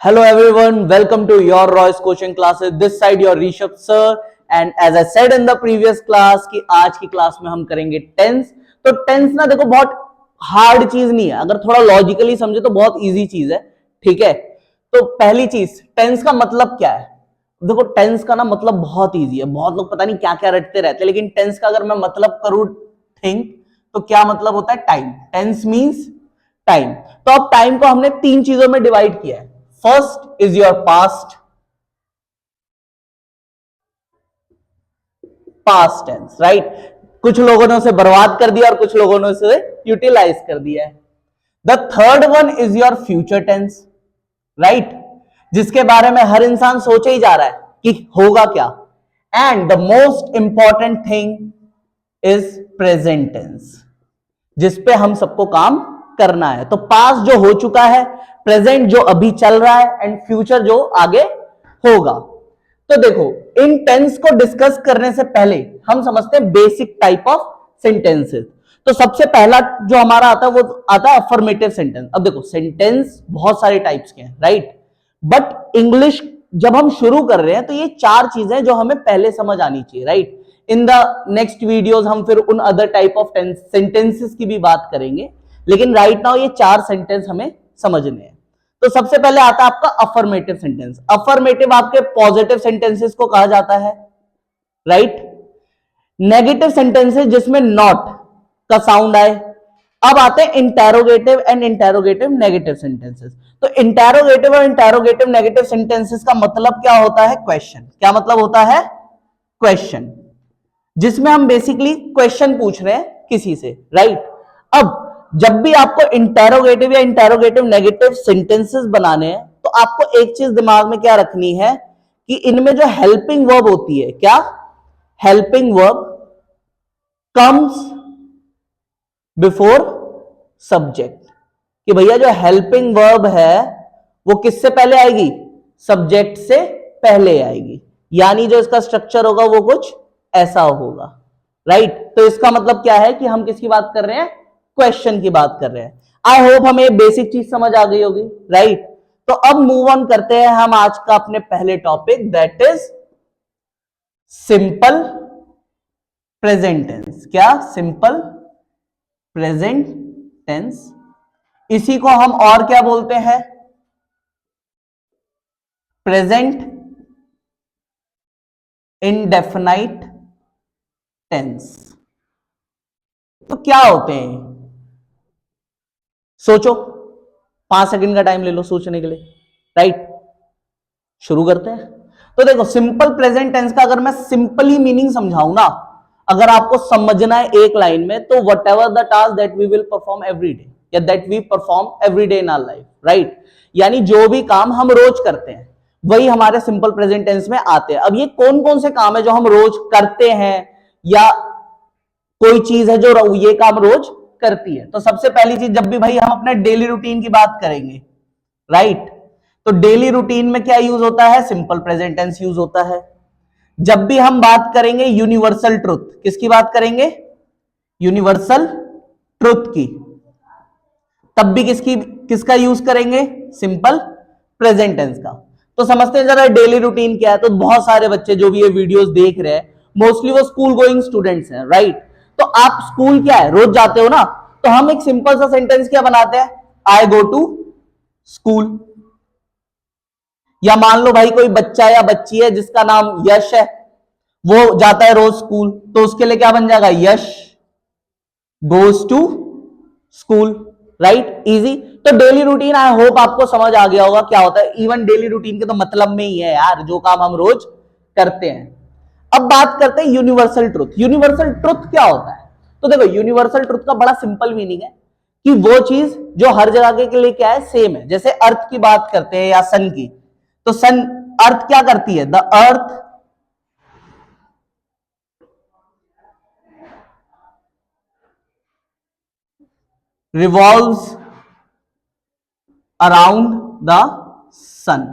Hello everyone, welcome to your Royce coaching classes. This side your Rishabh sir, and as I said in the previous class कि आज की class में हम करेंगे tense. तो tense ना देखो बहुत हार्ड चीज नहीं है, अगर थोड़ा लॉजिकली समझे तो बहुत इजी चीज है. ठीक है, तो पहली चीज टेंस का मतलब क्या है. देखो टेंस का ना मतलब बहुत इजी है. बहुत लोग पता नहीं क्या क्या रटते रहते हैं, लेकिन टेंस का अगर मैं मतलब करूं थिंक तो क्या मतलब होता है. टाइम. Tense means time. तो अब टाइम को हमने तीन चीजों में डिवाइड किया है. First is your past tense, right. कुछ लोगों ने उसे बर्बाद कर दिया और कुछ लोगों ने उसे यूटिलाइज कर दिया है. The third one is your future tense, right, जिसके बारे में हर इंसान सोचे ही जा रहा है कि होगा क्या. And the most important thing is present tense, जिसपे हम सबको काम करना है. तो पास्ट जो हो चुका है, प्रेजेंट जो अभी चल रहा है, एंड फ्यूचर जो आगे होगा. तो देखो इन टेंस को डिस्कस करने से पहले हम समझते हैं बेसिक टाइप ऑफ सेंटेंसेस. तो सबसे पहला जो हमारा आता है वो आता है अफर्मेटिव सेंटेंस. अब देखो सेंटेंस बहुत सारे टाइप्स के हैं, राइट, बट इंग्लिश जब हम शुरू कर रहे हैं तो ये चार चीजें जो हमें पहले समझ आनी चाहिए, right. In the next videos हम फिर उन अदर टाइप ऑफ सेंटेंसेस की भी बात करेंगे, लेकिन राइट नाउ ये चार सेंटेंस हमें समझने हैं. तो सबसे पहले आता है आपका अफर्मेटिव सेंटेंस. अफर्मेटिव आपके पॉजिटिव सेंटेंसेस को कहा जाता है, राइट. नेगेटिव सेंटेंसेस जिसमें नॉट का साउंड आए. अब आते हैं interrogative and interrogative negative sentences. तो इंटेरोगेटिव और इंटेरोगेटिव नेगेटिव सेंटेंसेस का मतलब क्या होता है. क्वेश्चन. क्या मतलब होता है. क्वेश्चन, जिसमें हम बेसिकली क्वेश्चन पूछ रहे हैं किसी से, राइट. अब जब भी आपको इंटेरोगेटिव या इंटेरोगेटिव नेगेटिव सेंटेंसेस बनाने हैं तो आपको एक चीज दिमाग में क्या रखनी है कि इनमें जो हेल्पिंग वर्ब होती है, क्या helping verb comes before subject. कि भैया जो हेल्पिंग वर्ब है वो किससे पहले आएगी. सब्जेक्ट से पहले आएगी. यानी जो इसका स्ट्रक्चर होगा वो कुछ ऐसा होगा, राइट. तो इसका मतलब क्या है कि हम किसकी बात कर रहे हैं. क्वेश्चन की बात कर रहे हैं. आई होप हमें बेसिक चीज समझ आ गई होगी, राइट. तो अब मूव ऑन करते हैं हम आज का अपने पहले topic, that is simple present tense. क्या. Simple present tense. इसी को हम और क्या बोलते हैं. Present indefinite tense. तो क्या होते हैं. सोचो, 5 सेकंड का टाइम ले लो सोचने के लिए, राइट. शुरू करते हैं. तो देखो सिंपल प्रेजेंट टेंस का अगर मैं सिंपली मीनिंग समझाऊं ना, अगर आपको समझना है एक लाइन में, तो whatever the task that we will perform every day या that we perform every day in our life, right. यानी जो भी काम हम रोज करते हैं वही हमारे सिंपल प्रेजेंट टेंस में आते हैं. अब ये कौन कौन से काम है जो हम रोज करते हैं, या कोई चीज है जो ये काम रोज करती है. तो सबसे पहली चीज, जब भी भाई हम अपने डेली रूटीन की बात करेंगे, राइट, तो डेली रूटीन में क्या यूज होता है. सिंपल प्रेजेंट टेंस यूज होता है. जब भी हम बात करेंगे यूनिवर्सल ट्रुथ, किसकी बात करेंगे. यूनिवर्सल ट्रुथ की, तब भी किसका यूज करेंगे. सिंपल प्रेजेंट टेंस का. तो समझते हैं जरा डेली रूटीन क्या है. तो बहुत सारे बच्चे जो भी ये वीडियोस देख रहे हैं मोस्टली वो स्कूल गोइंग स्टूडेंट्स हैं, राइट. तो आप स्कूल क्या है रोज जाते हो ना, तो हम एक सिंपल सा सेंटेंस क्या बनाते हैं. आई गो टू स्कूल. या मान लो भाई कोई बच्चा या बच्ची है जिसका नाम यश है, वो जाता है रोज स्कूल, तो उसके लिए क्या बन जाएगा. Yash goes to school, right. Easy. तो डेली रूटीन आई होप आपको समझ आ गया होगा क्या होता है. इवन डेली रूटीन के तो मतलब में ही है यार, जो काम हम रोज करते हैं. अब बात करते हैं यूनिवर्सल ट्रुथ. यूनिवर्सल ट्रुथ क्या होता है. तो देखो यूनिवर्सल ट्रुथ का बड़ा सिंपल मीनिंग है कि वो चीज जो हर जगह के लिए क्या है, सेम है. जैसे अर्थ की बात करते हैं या सन की, तो सन, अर्थ क्या करती है. The earth revolves around the sun.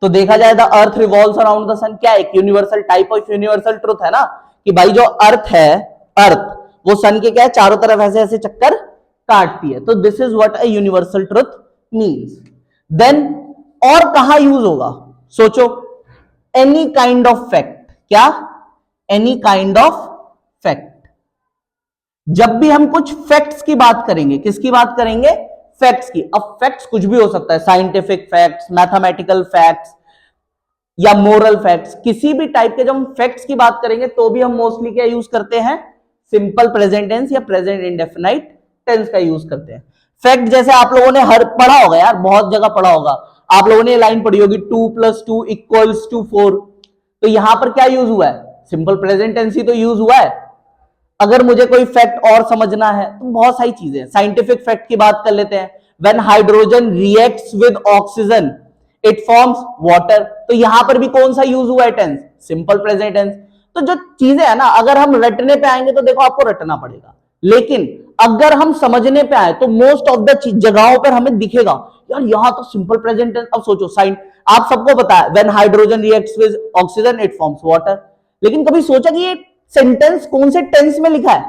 तो देखा जाए the earth revolves around the sun क्या है. एक universal type of universal truth है ना, कि भाई जो अर्थ है, अर्थ वो सन के क्या है, चारों तरफ ऐसे ऐसे चक्कर काटती है. तो this is what a universal truth means. Then और कहां यूज होगा, सोचो, एनी काइंड ऑफ फैक्ट। क्या? Any kind of fact. जब भी हम कुछ फैक्ट्स की बात करेंगे, किसकी बात करेंगे? फैक्ट्स की। अब फैक्ट्स कुछ भी हो सकता है, साइंटिफिक फैक्ट्स, मैथमेटिकल फैक्ट्स या मोरल फैक्ट्स, किसी भी टाइप के जब हम फैक्ट्स की बात करेंगे तो भी हम मोस्टली क्या यूज करते हैं? सिंपल प्रेजेंट टेंस या प्रेजेंट इंडेफिनाइट टेंस का यूज करते हैं। फैक्ट जैसे आप लोगों ने हर पढ़ा होगा यार, बहुत जगह पढ़ा होगा, आप लोगों ने लाइन पढ़ी होगी 2 + 2 = 4। तो यहां पर क्या यूज हुआ है? सिंपल प्रेजेंट टेंस ही तो यूज हुआ है। अगर मुझे कोई फैक्ट और समझना है तो बहुत सारी चीजें, साइंटिफिक फैक्ट की बात कर लेते हैं। When hydrogen reacts with oxygen it forms water. तो यहां पर भी कौन सा यूज हुआ है टेंस? Simple present tense. तो जो चीजें है ना, अगर हम रटने पे आएंगे तो देखो आपको रटना पड़ेगा, लेकिन अगर हम समझने पे आए तो मोस्ट ऑफ द जगहों पर हमें दिखेगा यार यहां तो सिंपल प्रेजेंट टेंस। अब सोचो, साइन आप सबको पता है when hydrogen reacts with oxygen it forms water, लेकिन कभी सोचा कि ये सेंटेंस कौन से टेंस में लिखा है?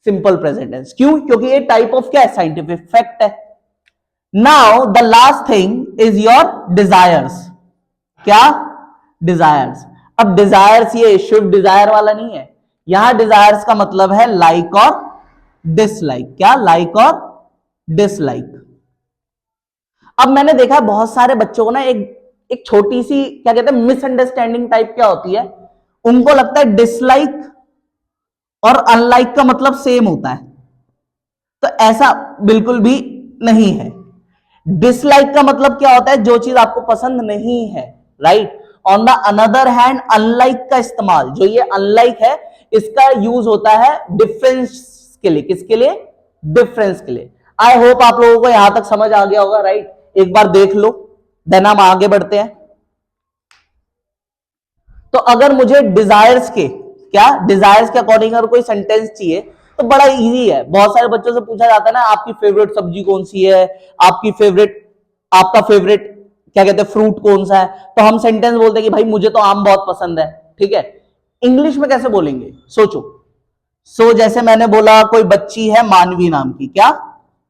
Simple present tense. क्यों? क्योंकि ये टाइप ऑफ क्या है? साइंटिफिक फैक्ट है। Now the last thing is your desires. क्या? डिजायर्स। अब डिजायर्स ये शुभ डिजायर वाला नहीं है, यहां डिजायर्स का मतलब है लाइक और डिसलाइक। क्या? लाइक और डिसलाइक। अब मैंने देखा बहुत सारे बच्चों को ना एक छोटी सी क्या कहते हैं मिसअंडरस्टैंडिंग टाइप क्या होती है, उनको लगता है डिसलाइक और अनलाइक का मतलब सेम होता है। तो ऐसा बिल्कुल भी नहीं है। डिसलाइक का मतलब क्या होता है? जो चीज आपको पसंद नहीं है, right. On the another hand unlike का इस्तेमाल, जो ये अनलाइक है इसका यूज होता है डिफरेंस के लिए। किसके लिए? डिफरेंस के लिए। आई होप आप लोगों को यहां तक समझ आ गया होगा, राइट। एक बार देख लो, देन हम आगे बढ़ते हैं। तो अगर मुझे डिजायर्स के अकॉर्डिंग अगर कोई सेंटेंस चाहिए तो बड़ा इजी है। बहुत सारे बच्चों से पूछा जाता है ना, आपकी फेवरेट सब्जी कौन सी है, आपका फेवरेट क्या कहते हैं फ्रूट कौन सा है, तो हम सेंटेंस बोलते हैं कि भाई मुझे तो आम बहुत पसंद है। ठीक है, इंग्लिश में कैसे बोलेंगे? सोचो, जैसे मैंने बोला कोई बच्ची है मानवी नाम की। क्या?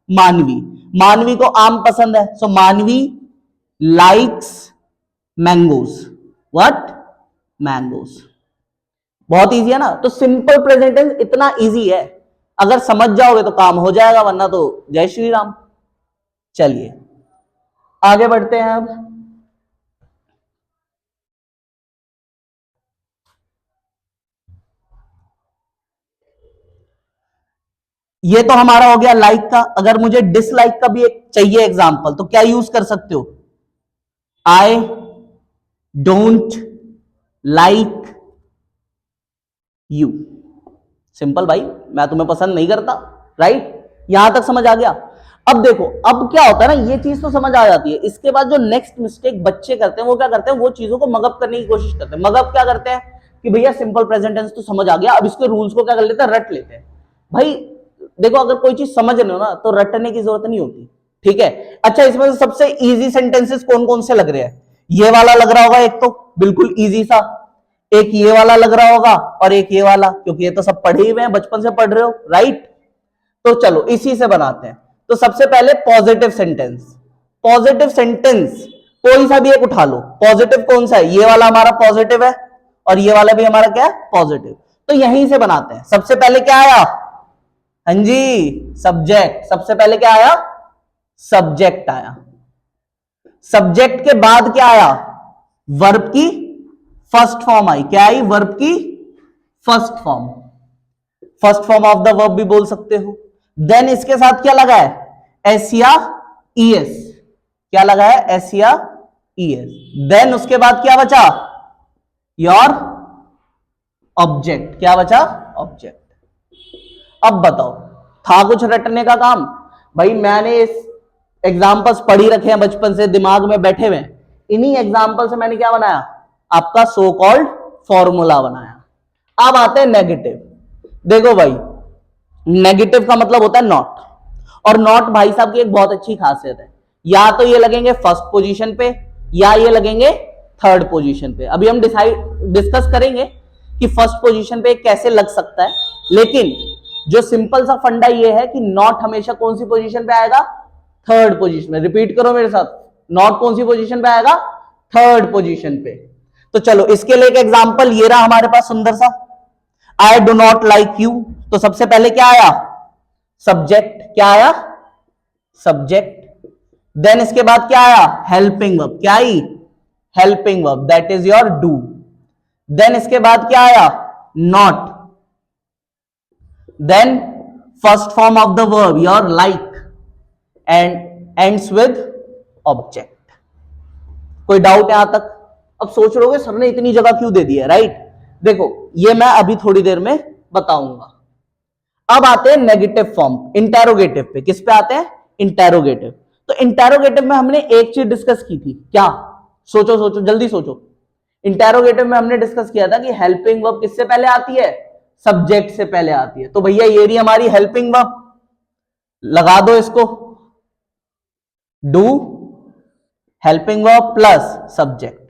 मानवी को आम पसंद है, सो मानवी लाइक्स मैंगोज। व्हाट? मैंगोज। बहुत इजी है ना। तो सिंपल प्रेजेंट टेंस इतना इजी है, अगर समझ जाओगे तो काम हो जाएगा, वरना तो जय श्री राम। चलिए आगे बढ़ते हैं। अब ये तो हमारा हो गया लाइक का। अगर मुझे डिसलाइक का भी एक चाहिए एग्जांपल, तो क्या यूज कर सकते हो? I don't like you. Simple भाई, मैं तुम्हें पसंद नहीं करता, राइट। यहां तक समझ आ गया। अब देखो, अब क्या होता है ना, ये चीज तो समझ आ जाती है। इसके बाद जो नेक्स्ट मिस्टेक बच्चे करते हैं वो क्या करते हैं? वो चीजों को मगअप करने की कोशिश करते हैं। मगअप क्या करते हैं कि भैया सिंपल प्रेजेंट टेंस तो समझ आ गया, अब इसके रूल्स को क्या कर लेते हैं? रट लेते हैं। भाई देखो, अगर कोई चीज समझ रहे हो ना तो रटने की जरूरत नहीं होती। ठीक है। अच्छा, इसमें से सबसे इजी सेंटेंसेस कौन कौन से लग रहे हैं? ये वाला लग रहा होगा एक, तो बिल्कुल इजी सा। एक ये वाला लग रहा होगा और एक ये वाला, क्योंकि ये तो सब पढ़े हुए हैं, बचपन से पढ़ रहे हो, राइट। तो चलो इसी से बनाते हैं। तो सबसे पहले पॉजिटिव सेंटेंस। पॉजिटिव सेंटेंस कोई सा भी एक उठा लो। पॉजिटिव कौन सा है? ये वाला हमारा पॉजिटिव है और ये वाला भी हमारा क्या है? पॉजिटिव। तो यहीं से बनाते हैं। सबसे पहले क्या आया? हाँ जी, सब्जेक्ट। सबसे पहले क्या आया? सब्जेक्ट आया। सब्जेक्ट के बाद क्या आया? वर्ब की फर्स्ट फॉर्म आई। क्या आई? वर्ब की first form. First form of the verb भी बोल सकते हो। देन इसके साथ क्या लगा है? एस या ईएस। क्या लगा है? एस या ईएस। देन उसके बाद क्या बचा? Your object. क्या बचा? ऑब्जेक्ट। अब बताओ, था कुछ रटने का काम? भाई मैंने इस एग्जाम्पल्स पढ़ी रखे हैं बचपन से, दिमाग में बैठे हुए। इन्हीं एग्जाम्पल से मैंने क्या बनाया? आपका सो कॉल्ड फॉर्मूला बनाया। अब आते हैं नेगेटिव। देखो भाई, नेगेटिव का मतलब होता है नॉट, और नॉट भाई साहब की एक बहुत अच्छी खासियत है। या तो ये लगेंगे फर्स्ट पोजीशन पे या ये लगेंगे थर्ड पोजीशन पे। अभी हम डिस्कस करेंगे कि फर्स्ट पोजीशन पे कैसे लग सकता है, लेकिन जो सिंपल सा फंडा ये है कि नॉट हमेशा कौन सी पोजीशन पे आएगा? थर्ड पोजीशन में। रिपीट करो मेरे साथ, नॉट कौन सी पोजीशन पे आएगा? थर्ड पोजीशन पे। तो चलो इसके लिए एक एग्जांपल ये रहा हमारे पास सुंदर सा, I do not like you. तो सबसे पहले क्या आया? सब्जेक्ट। क्या आया? सब्जेक्ट। देन इसके बाद क्या आया? Helping verb. क्या आई? Helping verb, that is your do. Then इसके बाद क्या आया? Not. Then first form of the verb your like and ends with object. कोई डाउट यहां तक? अब सोच रहे होगे सर ने इतनी जगह क्यों दे दी है, राइट? देखो ये मैं अभी थोड़ी देर में बताऊंगा। अब आते हैं नेगेटिव फॉर्म, इंटेरोगेटिव पे। किस पे आते हैं? इंटेरोगेटिव। तो इंटेरोगेटिव में हमने एक चीज डिस्कस की थी, क्या? सोचो सोचो, जल्दी सोचो। इंटेरोगेटिव में हमने डिस्कस किया था कि हेल्पिंग वर्ब किससे पहले आती है? सब्जेक्ट से पहले आती है। तो भैया ये रही हमारी हेल्पिंग वर्ब, लगा दो इसको, do helping verb plus subject.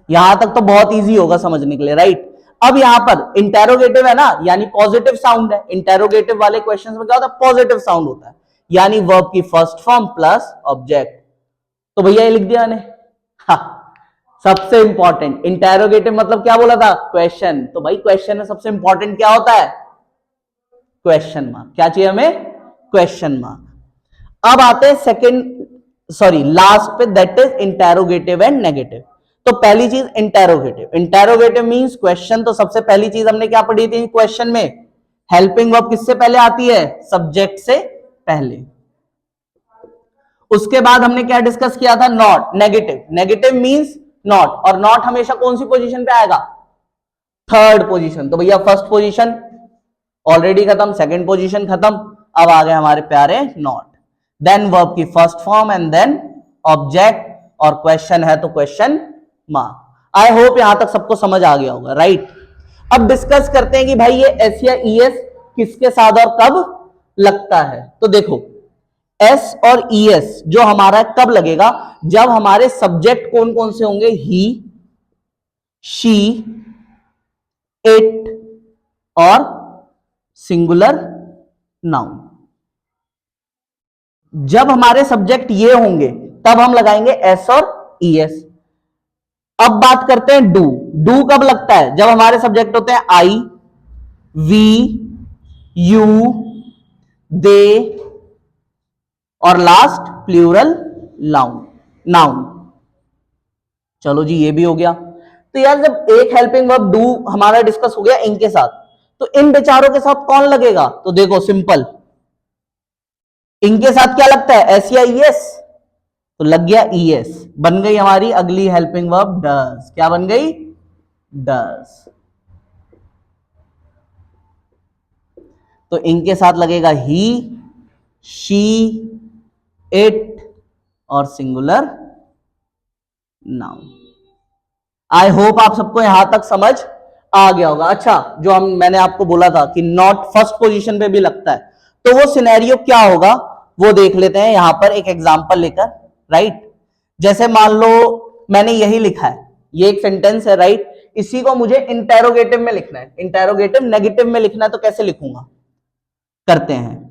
यहां तक तो बहुत इजी होगा समझने के लिए, राइट? अब यहां पर इंटेरोगेटिव है ना, यानी पॉजिटिव साउंड है। इंटेरोगेटिव वाले क्वेश्चंस में क्या होता है? पॉजिटिव साउंड होता है, यानी वर्ब की फर्स्ट फॉर्म प्लस ऑब्जेक्ट। तो भैया ये लिख दिया मैंने। हाँ, सबसे इंपॉर्टेंट इंटेरोगेटिव मतलब क्या बोला था? क्वेश्चन। तो भाई क्वेश्चन में सबसे इंपॉर्टेंट क्या होता है? Question mark. क्या चाहिए हमें? Question mark. अब आते हैं लास्ट पे, that is interrogative and negative. तो पहली चीज इंटेरोगेटिव। Interrogative means question. तो सबसे पहली चीज हमने क्या पढ़ी थी क्वेश्चन में? हेल्पिंग वर्ब किससे पहले आती है? सब्जेक्ट से पहले। उसके बाद हमने क्या डिस्कस किया था? Not. Negative. Negative means not, और नॉट हमेशा कौन सी पोजीशन पे आएगा? Third position. तो भैया फर्स्ट पोजीशन ऑलरेडी खत्म, सेकंड पोजीशन खत्म, अब आ गए हमारे प्यारे नॉट। देन वर्ब की first form and then object, और क्वेश्चन है तो क्वेश्चन मार्क। आई होप यहां तक सबको समझ आ गया होगा, राइट? अब डिस्कस करते हैं कि भाई ये एस या ईएस किसके साथ और कब लगता है। तो देखो एस और ईएस जो हमारा कब लगेगा? जब हमारे सब्जेक्ट कौन कौन से होंगे? ही, शी, इट और सिंगुलर नाउन। जब हमारे सब्जेक्ट ये होंगे तब हम लगाएंगे एस और ईएस। अब बात करते हैं डू। डू कब लगता है? जब हमारे सब्जेक्ट होते हैं आई, वी, यू, दे और लास्ट प्लूरल नाउन। चलो जी ये भी हो गया। तो यार जब एक हेल्पिंग वर्ब डू हमारा डिस्कस हो गया इनके साथ, तो इन बेचारों के साथ कौन लगेगा? तो देखो सिंपल, इनके साथ क्या लगता है? एस या ईएस? तो लग गया ईएस। बन गई हमारी अगली हेल्पिंग वर्ब डज। क्या बन गई? डज। तो इनके साथ लगेगा ही, शी, इट और सिंगुलर नाउन। आई होप आप सबको यहां तक समझ आ गया होगा। अच्छा, जो मैंने आपको बोला था कि नॉट फर्स्ट पोजीशन पे भी लगता है, तो वो सिनेरियो क्या होगा वो देख लेते हैं यहां पर एक एग्जांपल लेकर, राइट? जैसे मान लो मैंने यही लिखा है, ये एक सेंटेंस है, राइट? इसी को मुझे इंटेरोगेटिव में लिखना है। इंटेरोगेटिव नेगेटिव में लिखना है, तो कैसे लिखूंगा? करते हैं।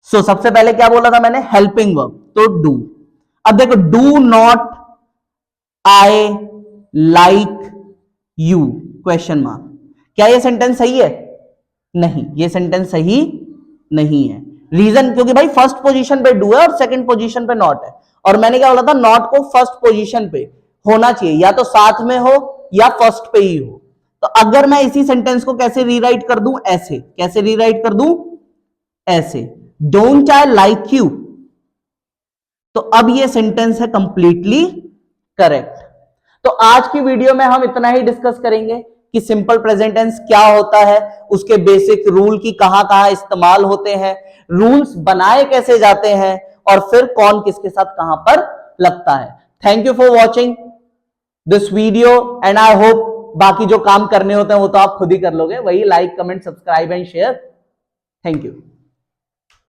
सबसे पहले क्या बोला था मैंने? हेल्पिंग वर्ब, तो डू। अब देखो, do not I like you question mark. क्या ये सेंटेंस सही है? नहीं, ये सेंटेंस सही नहीं है। रीजन, क्योंकि भाई फर्स्ट पोजीशन पे डू है और सेकंड पोजीशन पे नॉट है, और मैंने क्या बोला था? नॉट को फर्स्ट पोजीशन पे होना चाहिए, या तो साथ में हो या फर्स्ट पे ही हो। तो अगर मैं इसी सेंटेंस को कैसे रीराइट कर दूं? ऐसे। कैसे रीराइट कर दूं? ऐसे, डोंट आई लाइक यू। तो अब ये सेंटेंस है कंप्लीटली करेक्ट। तो आज की वीडियो में हम इतना ही डिस्कस करेंगे कि सिंपल प्रेजेंट टेंस क्या होता है, उसके बेसिक रूल की कहां कहां इस्तेमाल होते हैं, रूल्स बनाए कैसे जाते हैं, और फिर कौन किसके साथ कहां पर लगता है। Thank you for watching this video and I hope बाकी जो काम करने होते हैं वो तो आप खुद ही कर लोगे, वही like, comment, subscribe and share. Thank you.